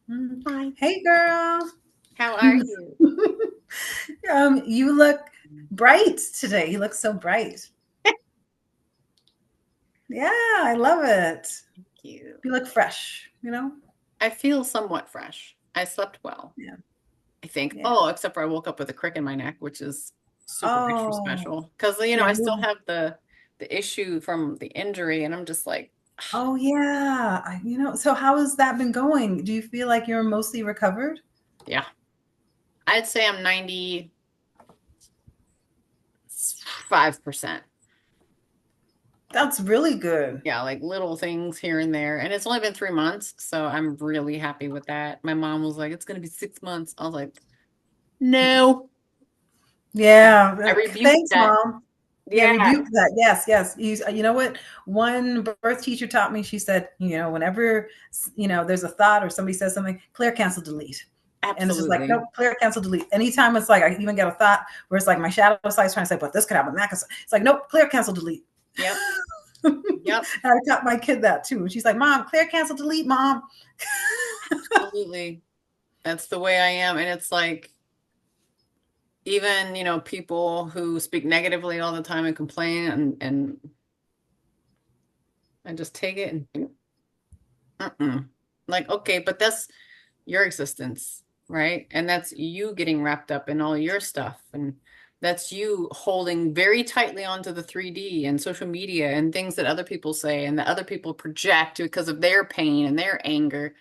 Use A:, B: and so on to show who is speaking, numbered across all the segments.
A: Hi.
B: Hey, girl.
A: How are you?
B: You look bright today. You look so bright. Yeah, I love it.
A: Thank you.
B: You look fresh.
A: I feel somewhat fresh. I slept well,
B: Yeah,
A: I think.
B: yeah.
A: Oh, except for I woke up with a crick in my neck, which is super extra
B: Oh,
A: special. Because
B: you're
A: I still
B: moving.
A: have the issue from the injury, and I'm just like,
B: Oh, yeah. So how has that been going? Do you feel like you're mostly recovered?
A: yeah. I'd say I'm 95%.
B: That's really good.
A: Yeah, like little things here and there. And it's only been 3 months, so I'm really happy with that. My mom was like, it's gonna be 6 months. I was like, no.
B: Yeah.
A: I rebuked
B: Thanks,
A: that.
B: Mom. Yeah,
A: Yeah,
B: rebuke that. Yes, yes. You know what? One birth teacher taught me, she said, whenever, there's a thought or somebody says something, clear, cancel, delete. And it's just like, nope,
A: absolutely.
B: clear, cancel, delete. Anytime it's like, I even get a thought where it's like my shadow side is trying to say, but this could happen, that could, it's like, nope, clear, cancel, delete.
A: Yep.
B: And
A: Yep.
B: I taught my kid that too. She's like, Mom, clear, cancel, delete, Mom.
A: Absolutely. That's the way I am. And it's like, even, people who speak negatively all the time and complain and just take it and like, okay, but that's your existence, right? And that's you getting wrapped up in all your stuff. And that's you holding very tightly onto the 3D and social media and things that other people say and that other people project because of their pain and their anger.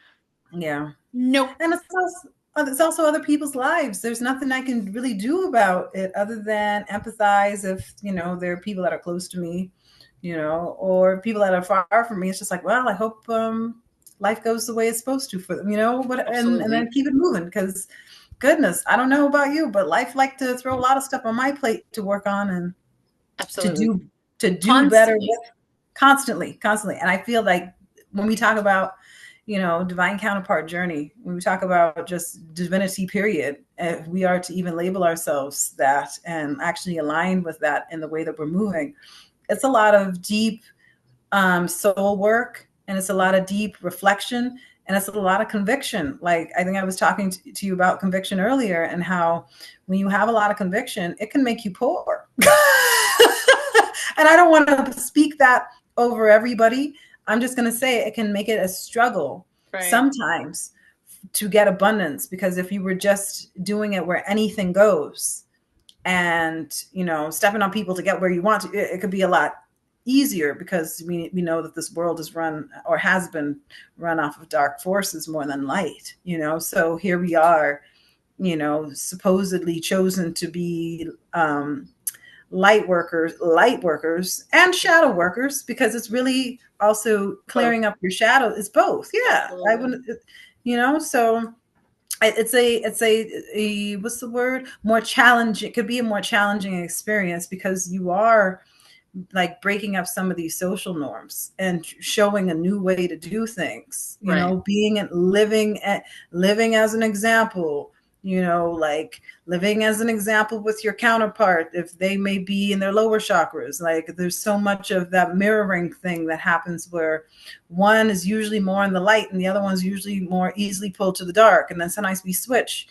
B: Yeah.
A: Nope.
B: And it's also other people's lives. There's nothing I can really do about it other than empathize if, there are people that are close to me, or people that are far from me. It's just like, well, I hope life goes the way it's supposed to for them. But and then
A: Absolutely.
B: keep it moving because goodness, I don't know about you, but life like to throw a lot of stuff on my plate to work on and to
A: Absolutely.
B: do to do better
A: Constantly.
B: with constantly. And I feel like when we talk about divine counterpart journey, when we talk about just divinity period, if we are to even label ourselves that and actually align with that in the way that we're moving, it's a lot of deep soul work, and it's a lot of deep reflection, and it's a lot of conviction. Like I think I was talking to you about conviction earlier, and how when you have a lot of conviction, it can make you poor. And I don't want to speak that over everybody. I'm just going to say it can make it a struggle
A: Right.
B: sometimes to get abundance, because if you were just doing it where anything goes and stepping on people to get where you want to, it could be a lot easier, because we know that this world is run or has been run off of dark forces more than light. So here we are, supposedly chosen to be light workers and shadow workers, because it's really also
A: Both.
B: clearing up your shadow. It's both. Yeah, I
A: Absolutely.
B: wouldn't, so it's a what's the word, more challenging. It could be a more challenging experience, because you are like breaking up some of these social norms and showing a new way to do things,
A: Right.
B: being and living as an example, like living as an example with your counterpart if they may be in their lower chakras. Like there's so much of that mirroring thing that happens, where one is usually more in the light and the other one's usually more easily pulled to the dark, and then sometimes we switch,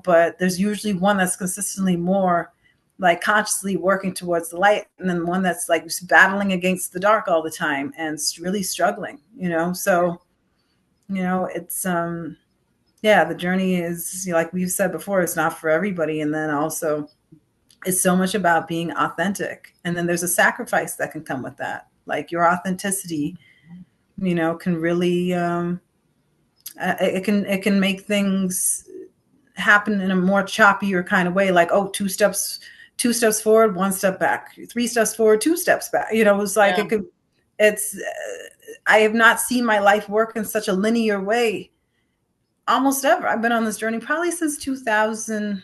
B: but there's usually one that's consistently more like consciously working towards the light, and then one that's like battling against the dark all the time and really struggling.
A: Right.
B: So it's yeah, the journey is, like we've said before, it's not for everybody. And then also it's so much about being authentic, and then there's a sacrifice that can come with that. Like your authenticity can really it can make things happen in a more choppier kind of way, like, oh, two steps forward, one step back, three steps forward, two steps back. It's like
A: Yeah.
B: it could it's I have not seen my life work in such a linear way almost ever. I've been on this journey probably since 2000,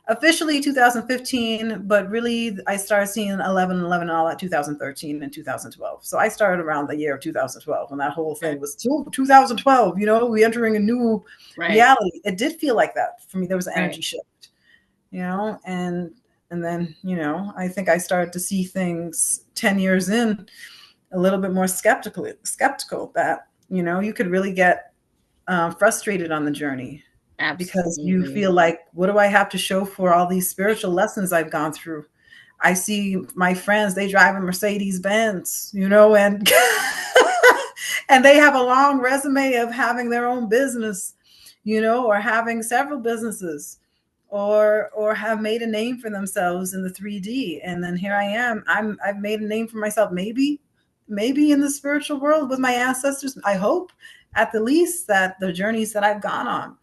B: officially 2015, but really I started seeing 11 and all at 2013 and 2012. So I started around the year of 2012 when that whole
A: Okay.
B: thing was 2012. We entering a new
A: Right.
B: reality. It did feel like that for me. There was an
A: Right.
B: energy shift, and then I think I started to see things 10 years in a little bit more skeptical that you could really get frustrated on the journey because you
A: Absolutely.
B: feel like, what do I have to show for all these spiritual lessons I've gone through? I see my friends, they drive a Mercedes Benz, and and they have a long resume of having their own business, or having several businesses, or have made a name for themselves in the 3D. And then here I am. I've made a name for myself, maybe in the spiritual world with my ancestors. I hope at the least that the journeys that I've gone on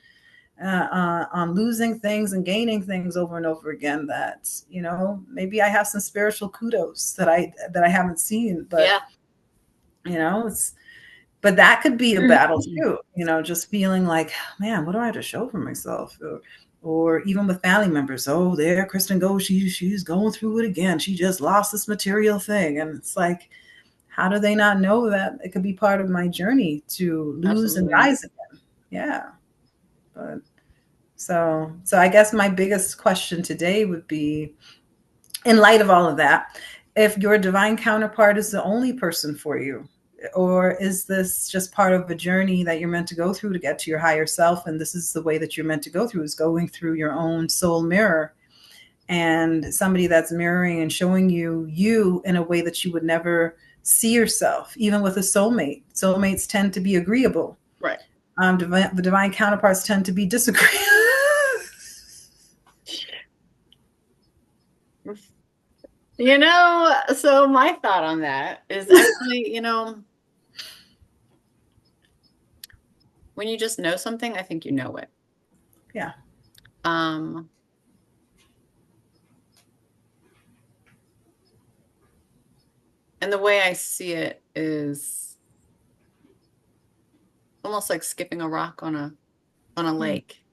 B: losing things and gaining things over and over again, that maybe I have some spiritual kudos that I haven't seen. But
A: Yeah.
B: it's but that could be a battle too, just feeling like, man, what do I have to show for myself? Or even with family members, oh, there Kristen goes, she's going through it again, she just lost this material thing. And it's like, how do they not know that it could be part of my journey to lose and
A: Absolutely.
B: rise again? Yeah. But so I guess my biggest question today would be, in light of all of that, if your divine counterpart is the only person for you, or is this just part of a journey that you're meant to go through to get to your higher self, and this is the way that you're meant to go through, is going through your own soul mirror, and somebody that's mirroring and showing you in a way that you would never see yourself. Even with a soulmates tend to be agreeable.
A: Right.
B: The divine counterparts tend to be disagreeable.
A: So my thought on that is actually, when you just know something, I think you know it.
B: Yeah.
A: Um, and the way I see it is almost like skipping a rock on a
B: Hmm.
A: lake.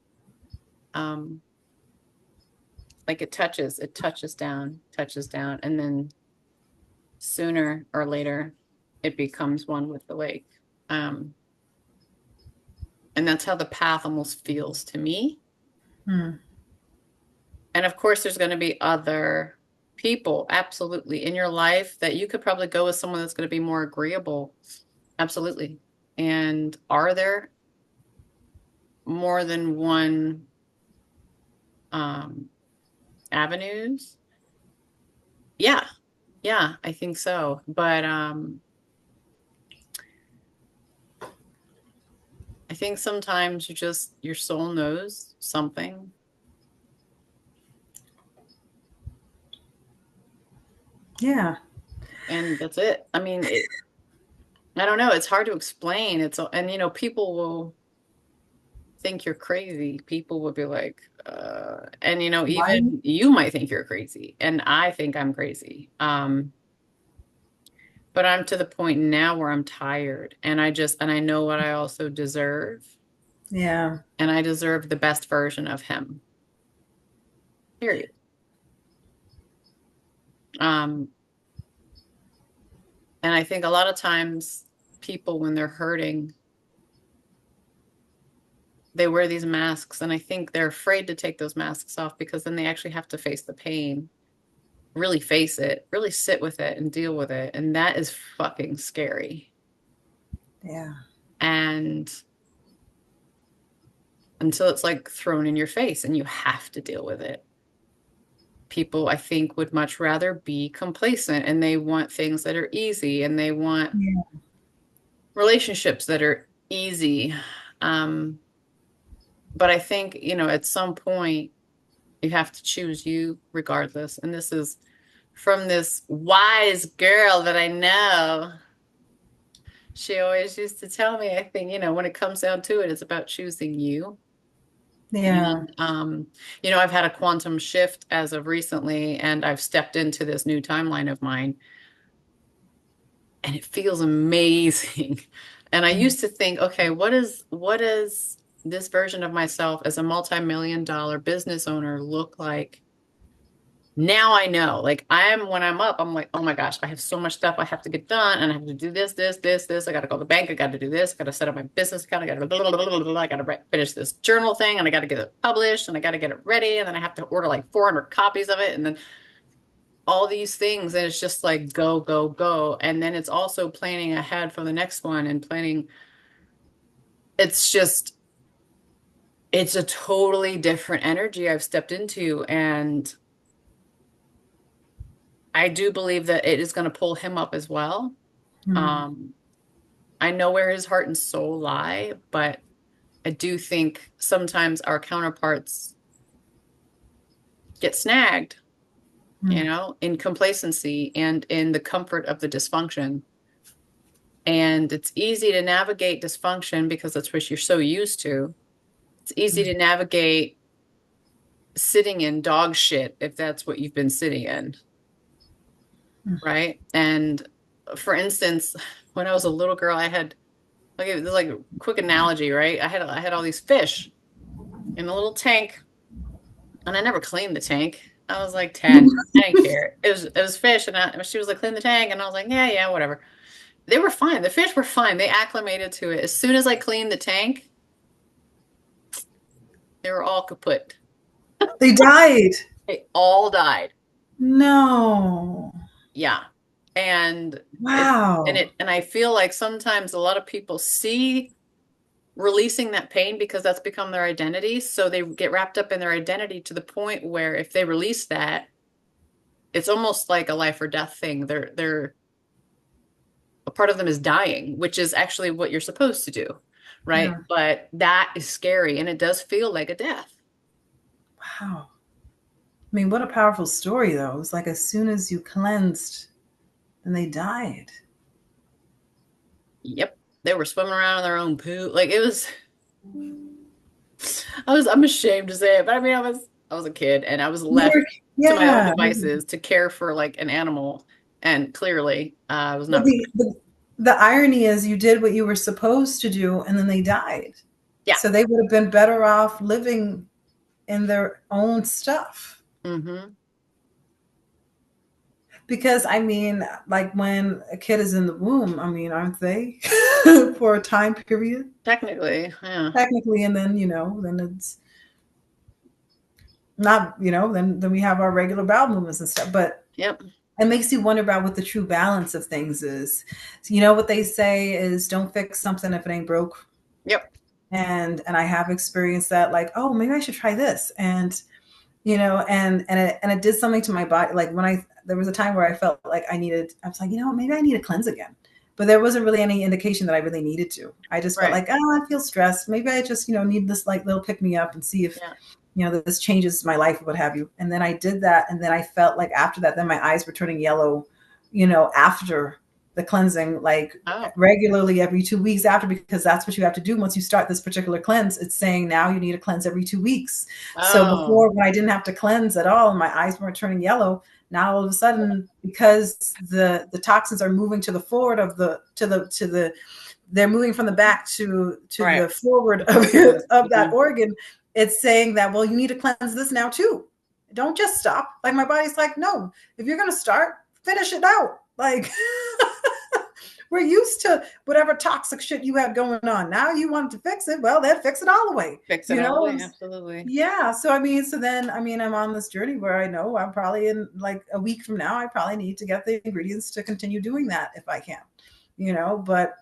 A: Um, like touches down, and then sooner or later it becomes one with the lake. Um, and that's how the path almost feels to me.
B: Hmm.
A: And of course, there's going to be other people, absolutely, in your life that you could probably go with someone that's going to be more agreeable. Absolutely. And are there more than one um, avenues? Yeah, yeah, I think so. But I think sometimes your soul knows something,
B: Yeah.
A: and that's it. I mean, I don't know. It's hard to explain. And people will think you're crazy. People will be like, and
B: Why?
A: even you might think you're crazy, and I think I'm crazy. But I'm to the point now where I'm tired, and I know what I also deserve,
B: Yeah.
A: and I deserve the best version of him. Period. Um, and I think a lot of times people, when they're hurting, they wear these masks, and I think they're afraid to take those masks off because then they actually have to face the pain, really face it, really sit with it and deal with it. And that is fucking scary.
B: Yeah.
A: And until it's like thrown in your face and you have to deal with it, people, I think, would much rather be complacent, and they want things that are easy, and they want
B: Yeah.
A: relationships that are easy. Um, but I think, at some point, you have to choose you regardless. And this is from this wise girl that I know. She always used to tell me, I think, when it comes down to it, it's about choosing you.
B: Yeah.
A: And, I've had a quantum shift as of recently, and I've stepped into this new timeline of mine, and it feels amazing. And I
B: Mm.
A: used to think, okay, what is this version of myself as a multi-million-dollar business owner look like? Now I know. Like when I'm up, I'm like, oh my gosh, I have so much stuff I have to get done, and I have to do this, this, this, this. I got to go to the bank. I got to do this. I got to set up my business account. I got to blah, blah, blah, blah, blah, blah. I got to finish this journal thing, and I got to get it published, and I got to get it ready, and then I have to order like 400 copies of it, and then all these things, and it's just like go, go, go. And then it's also planning ahead for the next one and planning. it's just, it's a totally different energy I've stepped into. And I do believe that it is going to pull him up as well.
B: Hmm.
A: Um, I know where his heart and soul lie, but I do think sometimes our counterparts get snagged,
B: Hmm.
A: in complacency and in the comfort of the dysfunction. And it's easy to navigate dysfunction because that's what you're so used to. It's easy to navigate sitting in dog shit if that's what you've been sitting in, right? And for instance, when I was a little girl, I had like a quick analogy, right? I had all these fish in a little tank, and I never cleaned the tank. I was like 10. I didn't care. It was fish, and she was like, clean the tank, and I was like, yeah, yeah, whatever. They were fine. The fish were fine. They acclimated to it. As soon as I cleaned the tank, they were all kaput.
B: They died.
A: They all died.
B: No.
A: Yeah. And it's and
B: Wow.
A: it and I feel like sometimes a lot of people see releasing that pain because that's become their identity. So they get wrapped up in their identity to the point where if they release that, it's almost like a life or death thing. They're a part of them is dying, which is actually what you're supposed to do, right?
B: Yeah.
A: But that is scary and it does feel like a death.
B: Wow. I mean, what a powerful story, though. It's like as soon as you cleansed, then they died.
A: Yep. They were swimming around in their own poo. Like it was I'm ashamed to say it, but I mean I was a kid and I was
B: You
A: left
B: were,
A: to my own
B: yeah.
A: devices to care for like an animal and clearly I was
B: But
A: not prepared.
B: the irony is you did what you were supposed to do and then they died.
A: Yeah.
B: So they would have been better off living in their own stuff.
A: Mm-hmm.
B: Because I mean, like when a kid is in the womb, I mean, aren't they for a time period?
A: Technically, yeah.
B: Technically, and then, then it's not, then we have our regular bowel movements and stuff. But
A: Yep.
B: it makes you wonder about what the true balance of things is. So, you know what they say is don't fix something if it ain't broke.
A: Yep.
B: And I have experienced that, like, oh, maybe I should try this. And it did something to my body. Like when there was a time where I felt like I was like, maybe I need to cleanse again. But there wasn't really any indication that I really needed to. I just felt
A: Right.
B: like, oh, I feel stressed. Maybe I just, need this like little pick me up and see if,
A: Yeah.
B: this changes my life or what have you. And then I did that. And then I felt like after that, then my eyes were turning yellow, after the cleansing, like
A: Oh.
B: regularly every 2 weeks after, because that's what you have to do once you start this particular cleanse. It's saying now you need to cleanse every 2 weeks. So
A: Oh.
B: before, when I didn't have to cleanse at all, my eyes weren't turning yellow. Now all of a sudden, because the toxins are moving to the forward of the they're moving from the back to
A: Right.
B: the forward of, of that organ. It's saying that, well, you need to cleanse this now too. Don't just stop. Like my body's like, no, if you're gonna start, finish it out. Like we're used to whatever toxic shit you had going on. Now you want to fix it. Well, then fix it all the way.
A: Fix it
B: You
A: all the
B: know?
A: way. Absolutely.
B: Yeah. So then I'm on this journey where I know I'm probably in like a week from now, I probably need to get the ingredients to continue doing that if I can, but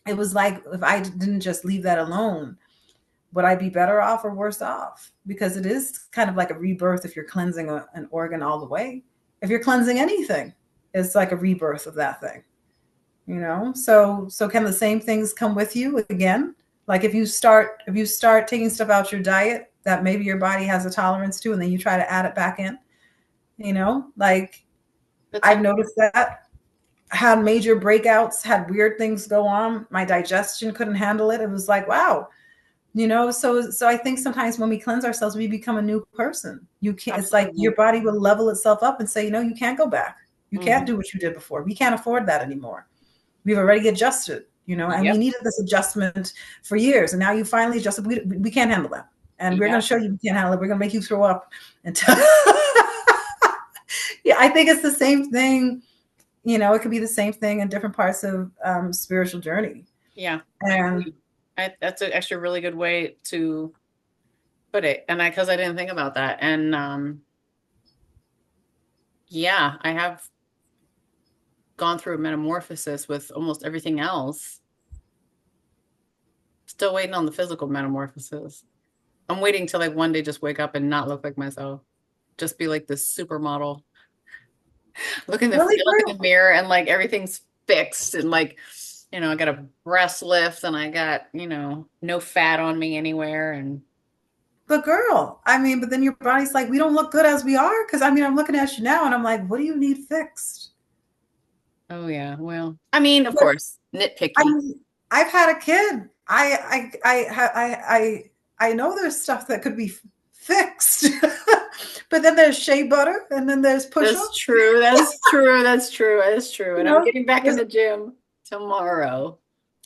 B: it was like if I didn't just leave that alone, would I be better off or worse off? Because it is kind of like a rebirth if you're cleansing an organ all the way. If you're cleansing anything, it's like a rebirth of that thing. So can the same things come with you again? Like if you start taking stuff out your diet that maybe your body has a tolerance to, and then you try to add it back in, like I've
A: Potential.
B: noticed that. Had major breakouts, had weird things go on. My digestion couldn't handle it. It was like, wow, so I think sometimes when we cleanse ourselves, we become a new person. You can't, it's like your
A: Absolutely.
B: body will level itself up and say, you can't go back. You can't
A: Mm-hmm.
B: do what you did before. We can't afford that anymore. We've already adjusted, and we
A: Yep.
B: needed this adjustment for years. And now you finally adjusted. We can't handle that. And we're going to
A: Yep.
B: show you we can't handle it. We're going to make you throw up. And yeah, I think it's the same thing. It could be the same thing in different parts of spiritual journey.
A: Yeah. I
B: And
A: agree. That's actually a really good way to put it. And because I didn't think about that. And yeah, I have gone through a metamorphosis with almost everything else still waiting on the physical metamorphosis. I'm waiting till like one day just wake up and not look like myself. Just be like this supermodel.
B: Really,
A: Look in
B: girl?
A: the mirror and like everything's fixed and like, I got a breast lift and I got, no fat on me anywhere and
B: But girl, I mean, but then your body's like, we don't look good as we are. Because I mean, I'm looking at you now, and I'm like, what do you need fixed?
A: oh yeah, well, I mean, of
B: But
A: course,
B: I
A: nitpicky.
B: mean, I've had a kid. I know there's stuff that could be fixed, but then there's shea butter, and then there's push
A: That's
B: ups.
A: true. That's true. That's true. That's true.
B: You
A: And I'm
B: know,
A: getting back in
B: there's
A: the gym tomorrow.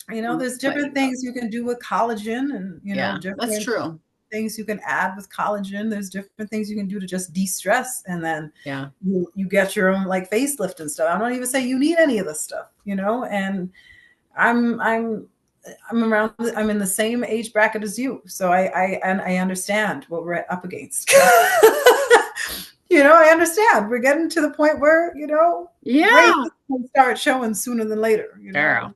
A: I'm
B: there's
A: excited
B: different
A: about
B: things you can do with collagen, and
A: it. Yeah, that's
B: different
A: true.
B: things you can add with collagen. There's different things you can do to just de-stress, and then
A: Yeah.
B: you get your own like facelift and stuff. I don't even say you need any of this stuff, and I'm I'm in the same age bracket as you, so I understand what we're up against. I understand we're getting to the point where races
A: Yeah.
B: can start showing sooner than later.
A: Girl,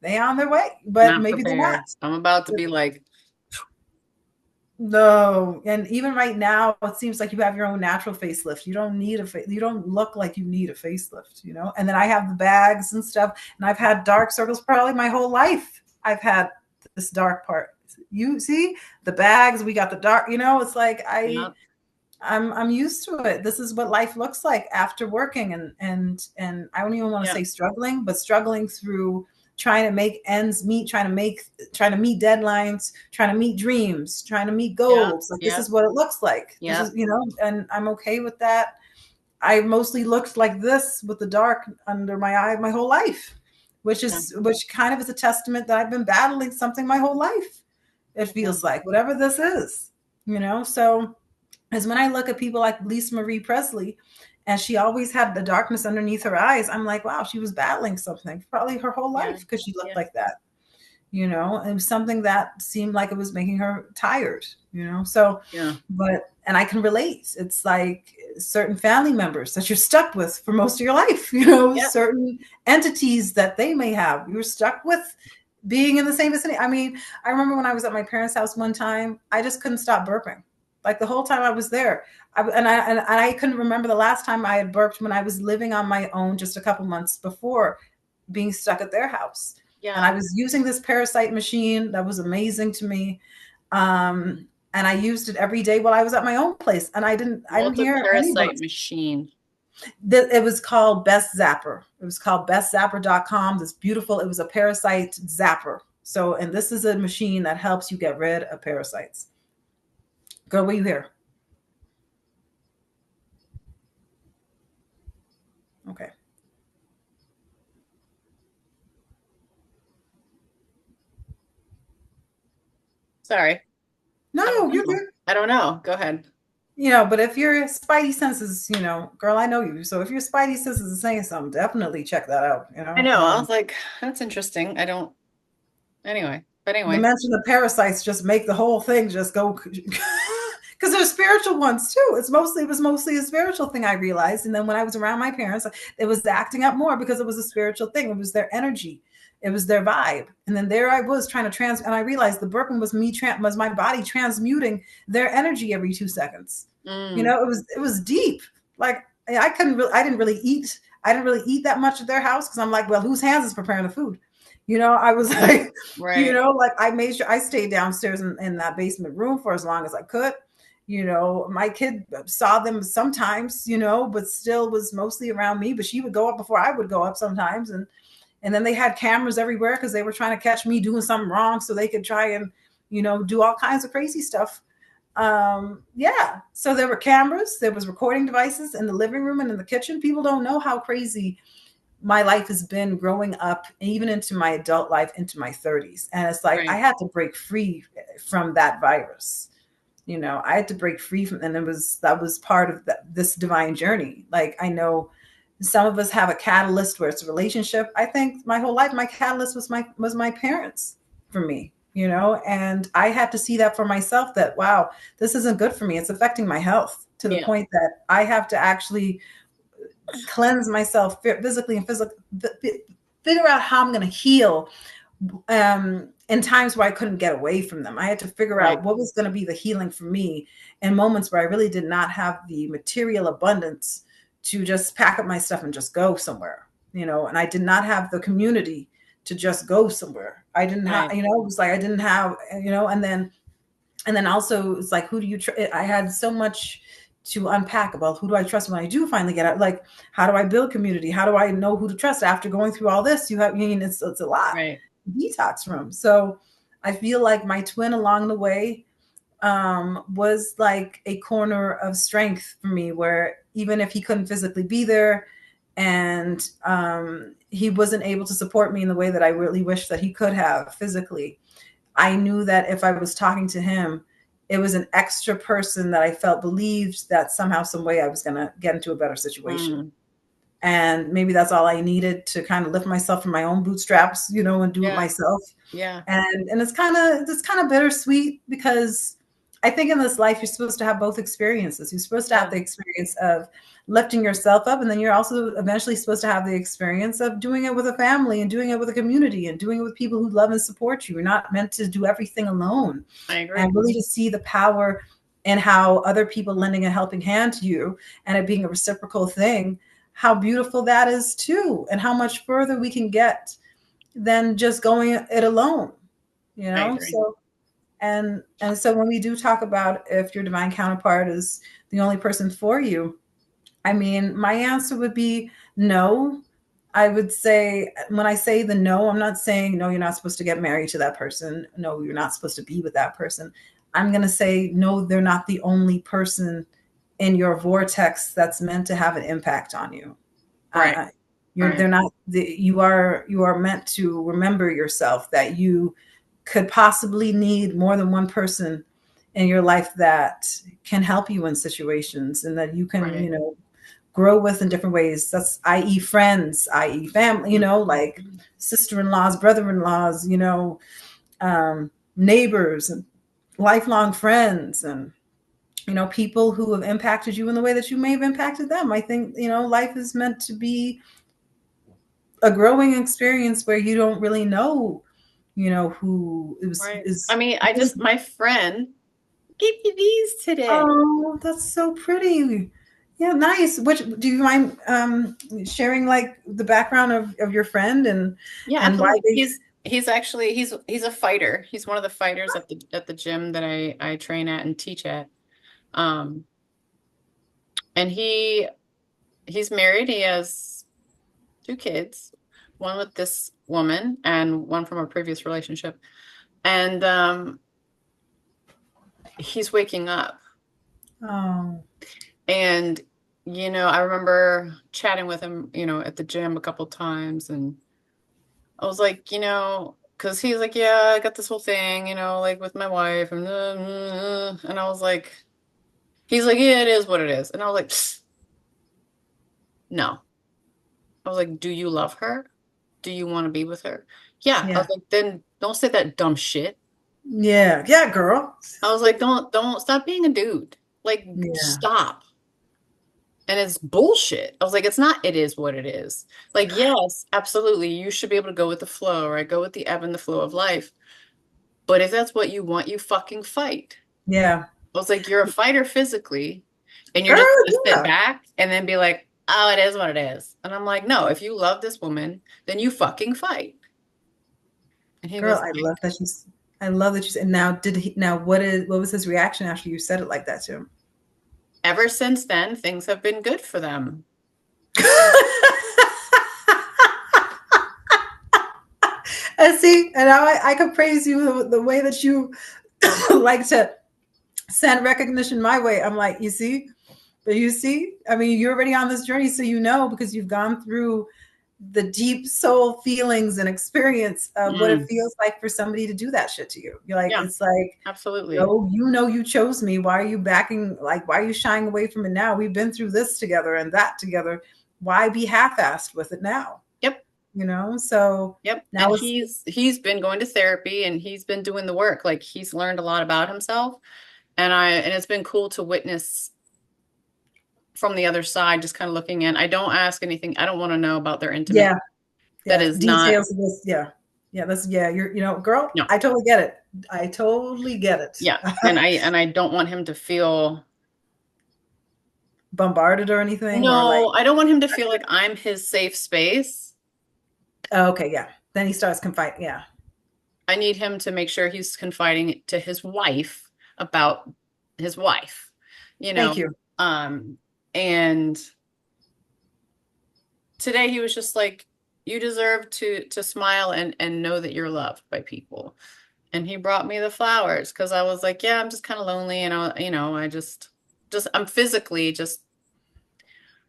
B: They on their way, but
A: not
B: maybe they're
A: prepared.
B: not.
A: I'm about to be like,
B: No, and even right now, it seems like you have your own natural facelift. You don't need you don't look like you need a facelift. And then I have the bags and stuff, and I've had dark circles probably my whole life. I've had this dark part. You see the bags, we got the dark. It's like
A: yeah,
B: I'm used to it. This is what life looks like after working, and I don't even want to
A: yeah,
B: say struggling, but struggling through trying to make ends meet, trying to meet deadlines, trying to meet dreams, trying to meet
A: yeah,
B: goals. Like this
A: yeah,
B: is what it looks like. This
A: yeah,
B: is, and I'm okay with that. I mostly looked like this with the dark under my eye my whole life,
A: yeah,
B: which kind of is a testament that I've been battling something my whole life. It
A: yeah,
B: feels like whatever this is. So is when I look at people like Lisa Marie Presley, and she always had the darkness underneath her eyes. I'm like, wow, she was battling something probably her whole
A: yeah,
B: life because she looked
A: yeah,
B: like that. It was something that seemed like it was making her tired. So,
A: yeah,
B: and I can relate. It's like certain family members that you're stuck with for most of your life,
A: yeah,
B: certain entities that they may have. You're stuck with being in the same vicinity. I mean, I remember when I was at my parents' house one time, I just couldn't stop burping. Like the whole time I was there. And I couldn't remember the last time I had burped when I was living on my own just a couple months before being stuck at their house. And I
A: yeah.
B: was using this parasite machine that was amazing to me. And I used it every day while I was at my own place. And I didn't hear anybody.
A: Multi-parasite machine.
B: It was called Best Zapper. It was called bestzapper.com. This beautiful, it was a parasite zapper. So, and this is a machine that helps you get rid of parasites. Girl, what you hear? Okay.
A: Sorry. I
B: No,
A: don't
B: you're
A: know.
B: good.
A: I don't know. Go ahead.
B: But if your spidey senses, girl, I know you. So if your spidey senses is saying something, definitely check that out.
A: I know. I was like, that's interesting. I don't. Anyway, but
B: The
A: anyway.
B: mention of parasites just make the whole thing just go because there's spiritual ones too. It was mostly a spiritual thing I realized. And then when I was around my parents, it was acting up more because it was a spiritual thing. It was their energy. It was their vibe. And then there I was trying to and I realized the burping was my body transmuting their energy every 2 seconds.
A: Mm,
B: It was deep. Like I didn't really eat. I didn't really eat that much at their house because I'm like, well, whose hands is preparing the food? I was like,
A: right.
B: like I made sure I stayed downstairs in that basement room for as long as I could. My kid saw them sometimes, but still was mostly around me. But she would go up before I would go up sometimes, and then they had cameras everywhere because they were trying to catch me doing something wrong, so they could try and do all kinds of crazy stuff. Yeah. So there were cameras, there was recording devices in the living room and in the kitchen. People don't know how crazy my life has been growing up, even into my adult life, into my 30s. And it's like I
A: Right.
B: had to break free from that virus. I had to break free from, and that was part of this divine journey. Like I know some of us have a catalyst where it's a relationship. I think my whole life, my catalyst was my parents for me. And I had to see that for myself that, wow, this isn't good for me. It's affecting my health to the
A: Yeah.
B: point that I have to actually cleanse myself physically and physically, figure out how I'm going to heal in times where I couldn't get away from them. I had to figure
A: Right.
B: out what was going to be the healing for me in moments where I really did not have the material abundance to just pack up my stuff and just go somewhere, and I did not have the community to just go somewhere. I didn't have,
A: Right.
B: it was like I didn't have, and then also it's like, who do you I had so much to unpack about who do I trust when I do finally get out. Like, how do I build community? How do I know who to trust after going through all this? It's a lot.
A: Right.
B: Detox room. So I feel like my twin along the way was like a corner of strength for me, where even if he couldn't physically be there and he wasn't able to support me in the way that I really wish that he could have physically, I knew that if I was talking to him, it was an extra person that I felt believed that somehow, some way I was going to get into a better situation.
A: Mm.
B: And maybe that's all I needed to kind of lift myself from my own bootstraps, and do it
A: Yeah.
B: myself.
A: Yeah.
B: And it's kind of bittersweet, because I think in this life you're supposed to have both experiences. You're supposed to have
A: Yeah.
B: the experience of lifting yourself up, and then you're also eventually supposed to have the experience of doing it with a family and doing it with a community and doing it with people who love and support you. You're not meant to do everything alone.
A: I agree.
B: And really to see the power in how other people lending a helping hand to you and it being a reciprocal thing, how beautiful that is too, and how much further we can get than just going it alone,
A: I agree.
B: so so when we do talk about if your divine counterpart is the only person for you, I mean, my answer would be no. I would say, when I say the no, I'm not saying no, you're not supposed to get married to that person. No, you're not supposed to be with that person. I'm going to say no, they're not the only person in your vortex that's meant to have an impact on you.
A: Right.
B: I,
A: Right.
B: they're not. You are meant to remember yourself that you could possibly need more than one person in your life that can help you in situations, and that you can,
A: Right.
B: grow with in different ways. That's i.e. friends, i.e. family, like
A: Mhm.
B: sister-in-laws, brother-in-laws, neighbors and lifelong friends, and people who have impacted you in the way that you may have impacted them. I think, life is meant to be a growing experience where you don't really know, who
A: Right. I
B: is
A: mean,
B: who is
A: my friend gave me these today.
B: Oh, that's so pretty. Yeah, nice. Which do you mind sharing, like, the background of your friend
A: Yeah,
B: and why
A: absolutely.
B: they
A: He's actually he's a fighter. He's one of the fighters at the gym that I train at and teach at. Um, and he's married. He has two kids, one with this woman and one from a previous relationship. And he's waking up.
B: Oh,
A: And I remember chatting with him, at the gym a couple times, and I was like, because he's like, yeah, I got this whole thing, like with my wife, and I was like, he's like, yeah, it is what it is, and I was like, "Psst, no, I was like, do you love her? Do you want to be with her? Yeah, I was
B: yeah.
A: like, then don't say that dumb shit.
B: Yeah. Yeah, girl.
A: I was like, don't stop being a dude, like
B: Yeah.
A: stop. And it's bullshit. I was like, it's not, it is what it is. Like, yes, absolutely. You should be able to go with the flow, right? Go with the ebb and the flow of life. But if that's what you want, you fucking fight.
B: Yeah.
A: I was like, you're a fighter physically, and you're
B: Girl,
A: just gonna sit
B: yeah.
A: back and then be like, oh, it is what it is. And I'm like, no, if you love this woman, then you fucking fight. And he
B: Girl,
A: was
B: I
A: like,
B: love that I love that you said. Now, what was his reaction after you said it like that to him?
A: ever since then, things have been good for them.
B: And see, and I could praise you the way that you like to send recognition my way. I'm like, you see, I mean, you're already on this journey, so because you've gone through the deep soul feelings and experience of what it
A: Mm,
B: feels like for somebody to do that shit to you. You're like,
A: yeah,
B: it's like,
A: absolutely.
B: no, you chose me. Why are you backing? Like, why are you shying away from it now? We've been through this together and that together. Why be half-assed with it now?
A: Yep.
B: So
A: Yep. And
B: now it's
A: he's been going to therapy and he's been doing the work. Like he's learned a lot about himself. And it's been cool to witness from the other side, just kind of looking in. I don't ask anything. I don't want to know about their intimate.
B: yeah,
A: That
B: yeah,
A: is not
B: details of this, yeah. Yeah, that's yeah, you're girl,
A: No.
B: I totally get it. I totally get it.
A: Yeah. And I don't want him to feel
B: Bombarded or anything or like
A: no, I don't want him to feel like I'm his safe space.
B: oh, okay, yeah. Then he starts confiding. Yeah.
A: I need him to make sure he's confiding to his wife about his wife, you
B: Thank
A: know.
B: you.
A: Um, and today he was just like, you deserve to smile and know that you're loved by people. And he brought me the flowers because I was like, yeah, I'm just kind of lonely and I just I'm physically just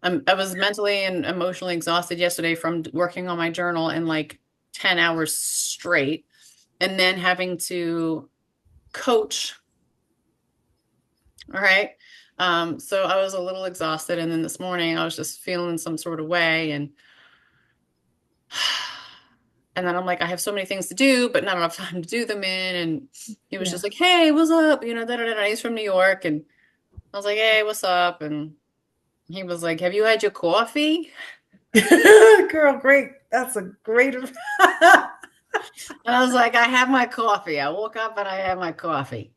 A: I was mentally and emotionally exhausted yesterday from working on my journal in like 10 hours straight and then having to coach. All right. So I was a little exhausted. And then this morning I was just feeling some sort of way. And then I'm like, I have so many things to do, but not enough time to do them in. And he was
B: Yeah.
A: just like, hey, what's up? Da, da, da, da. He's from New York. And I was like, hey, what's up? And he was like, have you had your coffee?
B: Girl, great. That's a great
A: And I was like, I have my coffee. I woke up and I had my coffee.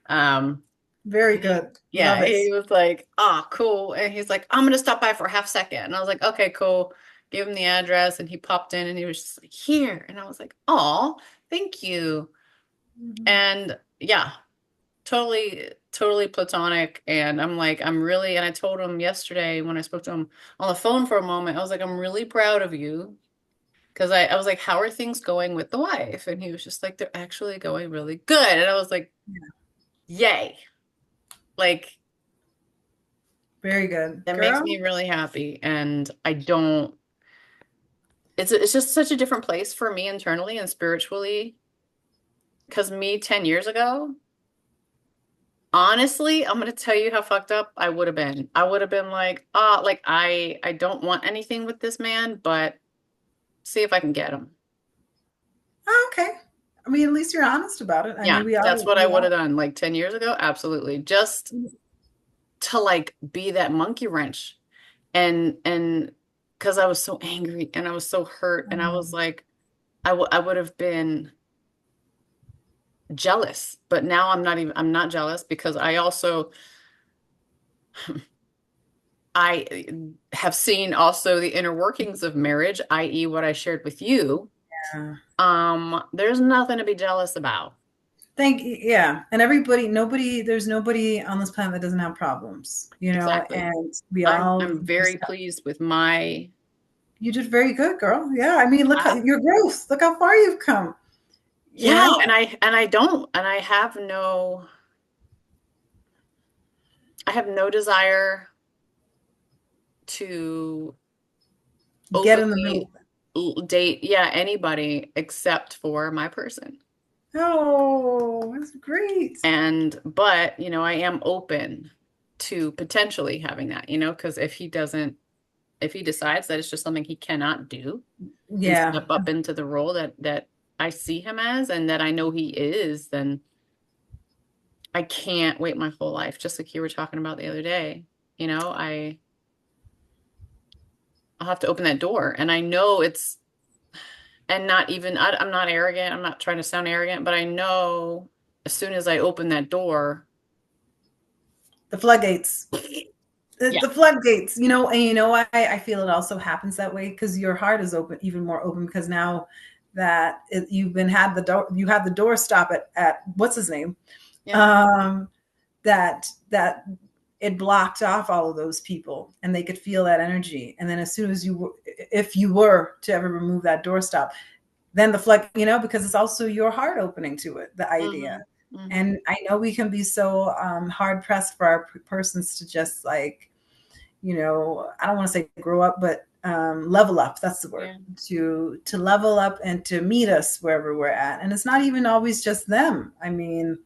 A: Um,
B: very good.
A: yeah,
B: Love it.
A: he was like, oh, cool. And he's like, I'm gonna stop by for a half second. And I was like, okay, cool. Gave him the address and he popped in and he was just like, here. And I was like, oh, thank you.
B: Mhm.
A: And yeah, totally platonic. And I'm like, and I told him yesterday when I spoke to him on the phone for a moment, I was like, I'm really proud of you. Because I was like, how are things going with the wife? And he was just like, they're actually going really good. And I was like, yay. Like,
B: Very good.
A: that makes
B: Girl,
A: me really happy. And I don't, it's just such a different place for me internally and spiritually. Because me 10 years ago, honestly, I'm gonna tell you how fucked up I would have been. I would have been like, like I don't want anything with this man, but see if I can get him.
B: oh, okay. I mean, at least you're honest about it. I
A: Yeah,
B: mean, we
A: that's
B: all
A: what I
B: we
A: would have
B: all
A: done like 10 years ago. Absolutely. Just to like be that monkey wrench and because I was so angry and I was so hurt and I was
B: um,
A: like I would have been jealous, but now I'm not jealous because I also I have seen also the inner workings of marriage, i.e. what I shared with you.
B: yeah.
A: There's nothing to be jealous about.
B: Yeah. And there's nobody on this planet that doesn't have problems,
A: Exactly.
B: and we all
A: I'm very
B: just
A: pleased with my
B: you did very good, girl. Yeah. I mean, look how
A: path.
B: your growth. Look how far you've come. You
A: Yeah,
B: know?
A: and I have no desire to
B: Get in the
A: openly
B: middle.
A: date, yeah, anybody except for my person.
B: Oh, that's great.
A: But, I am open to potentially having that, because if he decides that it's just something he cannot do and
B: Yeah.
A: step up into the role that I see him as and that I know he is, then I can't wait my whole life, just like you were talking about the other day. I'll have to open that door. And I know and not even, I'm not arrogant. I'm not trying to sound arrogant, but I know as soon as I open that door,
B: The floodgates. The,
A: yeah,
B: the floodgates, and why I feel it also happens that way because your heart is open, even more open, because now that you have the door stop at what's his name,
A: yeah,
B: um, that it blocked off all of those people and they could feel that energy. And then as soon as if you were to ever remove that doorstop, then the flood, because it's also your heart opening to it, the idea.
A: hmm hmm
B: And I know we can be so hard pressed for our persons to just like, I don't want to say grow up, but level up. That's the word.
A: yeah,
B: To level up and to meet us wherever we're at. And it's not even always just them. I mean,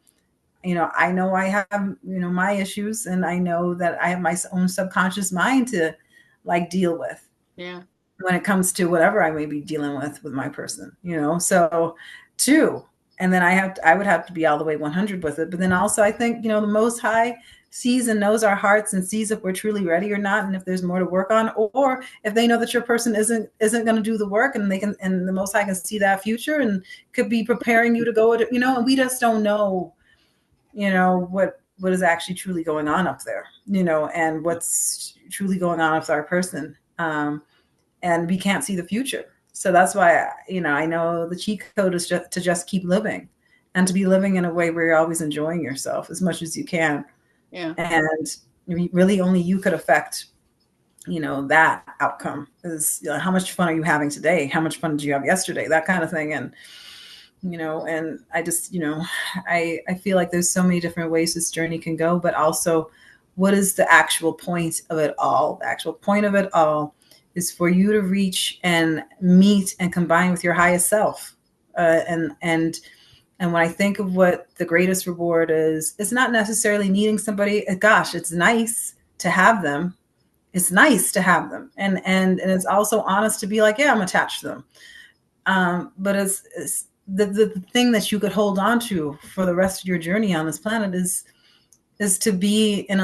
B: I know I have, my issues, and I know that I have my own subconscious mind to like deal with
A: yeah,
B: when it comes to whatever I may be dealing with my person, So too. and then I would have to be all the way 100 with it. But then also I think, you know, the Most High sees and knows our hearts and sees if we're truly ready or not, and if there's more to work on, or if they know that your person isn't going to do the work, and they can, and the Most High can see that future and could be preparing you to go, you know, and we just don't know, you know, what is actually truly going on up there, you know, and what's truly going on with our person. And we can't see the future. So that's why, you know, I know the cheat code is just to just keep living, and to be living in a way where you're always enjoying yourself as much as you can.
A: Yeah.
B: And really only you could affect, you know, that outcome is, you know, how much fun are you having today? How much fun did you have yesterday? That kind of thing. And, you know, and I just, you know, I feel like there's so many different ways this journey can go, but also what is the actual point of it all? The actual point of it all is for you to reach and meet and combine with your highest self. And when I think of what the greatest reward is, it's not necessarily needing somebody. Gosh, it's nice to have them. It's nice to have them, and it's also honest to be like, yeah, I'm attached to them. But it's the thing that you could hold on to for the rest of your journey on this planet is to be in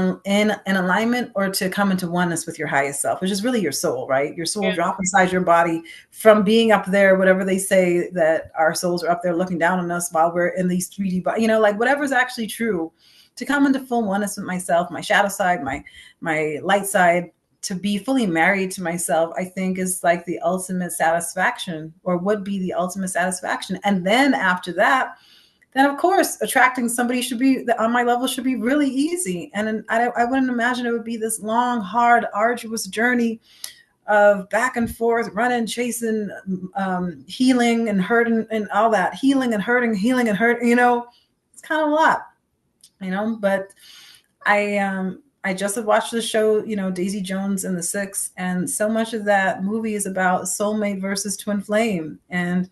B: alignment, or to come into oneness with your highest self, which is really your soul, right? Your soul
A: Yeah.
B: drop inside your body from being up there, whatever they say, that our souls are up there looking down on us while we're in these 3D bodies, you know, like whatever's actually true, to come into full oneness with myself, my shadow side, my light side, to be fully married to myself, I think is like the ultimate satisfaction, or would be the ultimate satisfaction. And then after that, then of course attracting somebody should be on my level, should be really easy. And I wouldn't imagine it would be this long, hard, arduous journey of back and forth, running, chasing, healing and hurting and all that, healing and hurting, healing and hurt, you know, it's kind of a lot, you know. But I just have watched the show, you know, Daisy Jones and the Six, and so much of that movie is about soulmate versus twin flame, and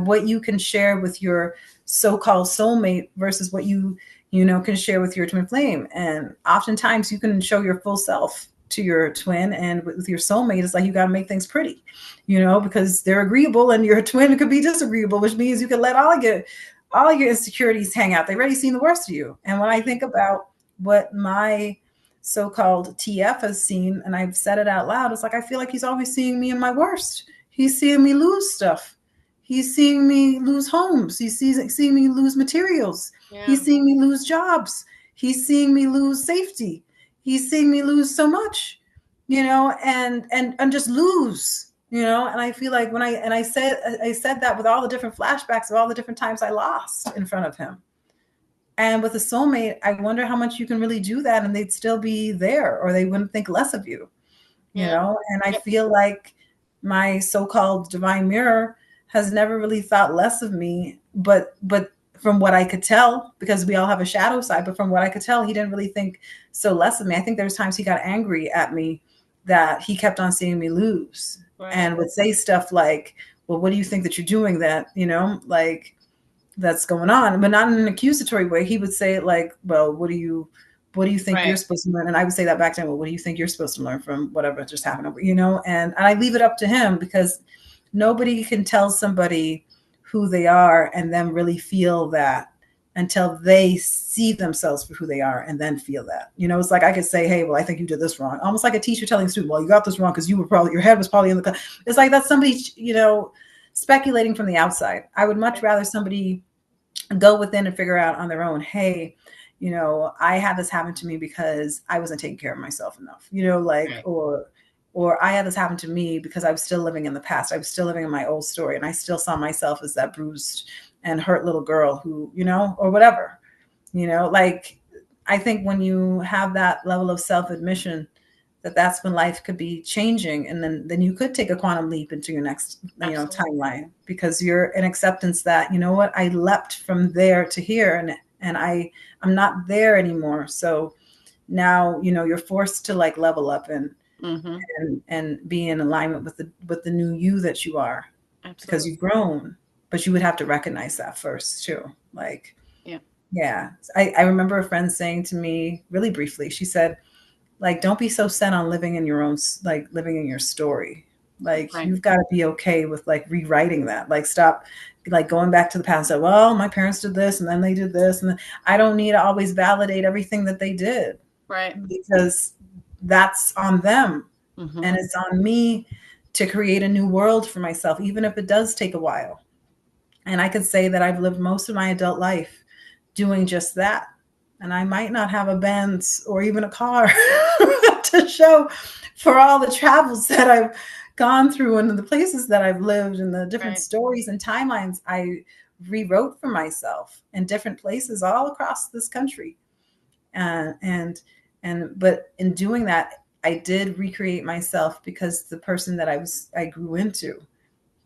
B: what you can share with your so-called soulmate versus what you know can share with your twin flame. And oftentimes you can show your full self to your twin, and with your soulmate it's like you got to make things pretty, you know, because they're agreeable, and your twin could be disagreeable, which means you can let all your insecurities hang out. They've already seen the worst of you. And when I think about what my so-called TF has seen, and I've said it out loud, it's like I feel like he's always seeing me in my worst. He's seeing me lose stuff. He's seeing me lose homes. Seeing me lose materials.
A: Yeah.
B: He's seeing me lose jobs. He's seeing me lose safety. He's seeing me lose so much, you know, and just lose, you know. And I feel like when I said that with all the different flashbacks of all the different times I lost in front of him. And with a soulmate, I wonder how much you can really do that and they'd still be there, or they wouldn't think less of you
A: Yeah.
B: know? And I
A: Yep.
B: feel like my so-called divine mirror has never really thought less of me, but from what I could tell, because we all have a shadow side, but from what I could tell, he didn't really think so less of me. I think there was times he got angry at me that he kept on seeing me lose,
A: Right.
B: and would say stuff like, well, what do you think that you're doing, that, you know, like, that's going on, but not in an accusatory way. He would say it like, well, what do you think you're
A: Right.
B: supposed to learn? And I would say that back to him, well, what do you think you're supposed to learn from whatever just happened, you know? And I leave it up to him, because nobody can tell somebody who they are and then really feel that until they see themselves for who they are and then feel that. You know, it's like I could say, hey, well, I think you did this wrong. Almost like a teacher telling a student, well, you got this wrong because you were probably, your head was probably in the class. It's like that's somebody, you know, speculating from the outside. I would much rather somebody go within and figure out on their own, hey, you know, I had this happen to me because I wasn't taking care of myself enough, you know, like,
A: Right.
B: or I had this happen to me because I was still living in the past. I was still living in my old story, and I still saw myself as that bruised and hurt little girl who, you know, or whatever, you know, like, I think when you have that level of self-admission, that's when life could be changing, and then you could take a quantum leap into your next, you know,
A: Absolutely.
B: timeline, because you're in acceptance that, you know what, I leapt from there to here, and I'm not there anymore. So now, you know, you're forced to like level up
A: Mm-hmm.
B: and be in alignment with the new you that you are, because
A: Absolutely.
B: you've grown. But you would have to recognize that first too. Like,
A: Yeah.
B: yeah. I remember a friend saying to me really briefly, she said, like, don't be so set on living in your own, like living in your story. Like
A: Right.
B: you've got to be okay with like rewriting that. Like stop like going back to the past and say, well, my parents did this and then they did this and then I don't need to always validate everything that they did
A: Right.
B: because that's on them
A: Mm-hmm.
B: and it's on me to create a new world for myself, even if it does take a while. And I could say that I've lived most of my adult life doing just that. And I might not have a Benz or even a car to show for all the travels that I've gone through and the places that I've lived and the different
A: Right.
B: stories and timelines I rewrote for myself in different places all across this country. And but in doing that, I did recreate myself because the person that I grew into,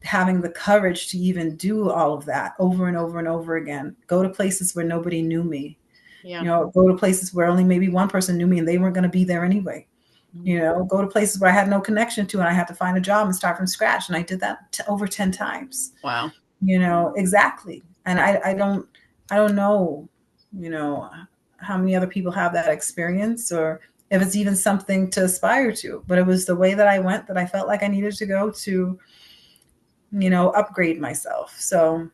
B: having the courage to even do all of that over and over and over again, go to places where nobody knew me,
A: Yeah.
B: go to places where only maybe one person knew me and they weren't going to be there anyway,
A: Mhm.
B: go to places where I had no connection to and I had to find a job and start from scratch. And I did that over 10 times,
A: Wow.
B: exactly. And I don't know, you know, how many other people have that experience or if it's even something to aspire to, but it was the way that I went that I felt like I needed to go to, upgrade myself. So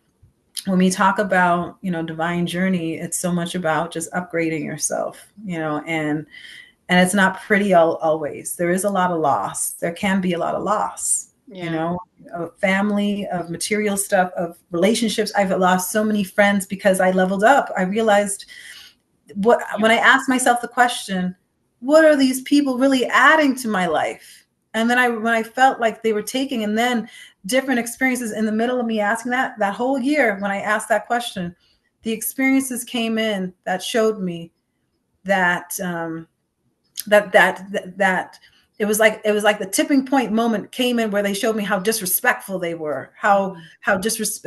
B: when we talk about, divine journey, it's so much about just upgrading yourself, and it's not pretty always. There is a lot of loss. There can be a lot of loss,
A: Yeah.
B: of family, of material stuff, of relationships. I've lost so many friends because I leveled up. I realized
A: Yeah.
B: when I asked myself the question, what are these people really adding to my life? And then when I felt like they were taking, and then different experiences in the middle of me asking that whole year, when I asked that question, the experiences came in that showed me that that it was like the tipping point moment came in where they showed me how disrespectful they were,
A: Mhm.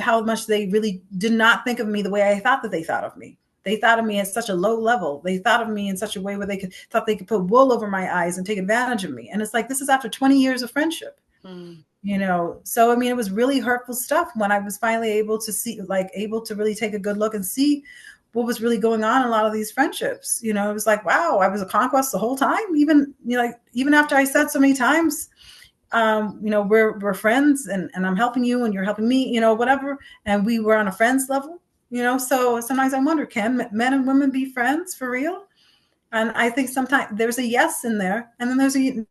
B: how much they really did not think of me the way I thought that they thought of me. They thought of me at such a low level. They thought of me in such a way where thought they could put wool over my eyes and take advantage of me. And it's like, this is after 20 years of friendship.
A: Mm.
B: So I mean, it was really hurtful stuff when I was finally able to really take a good look and see what was really going on in a lot of these friendships. It was like, wow, I was a conquest the whole time, even even after I said so many times, we're friends, and I'm helping you and you're helping me, whatever, and we were on a friends level. So sometimes I wonder, can men and women be friends for real? And I think sometimes there's a yes in there, and then there's a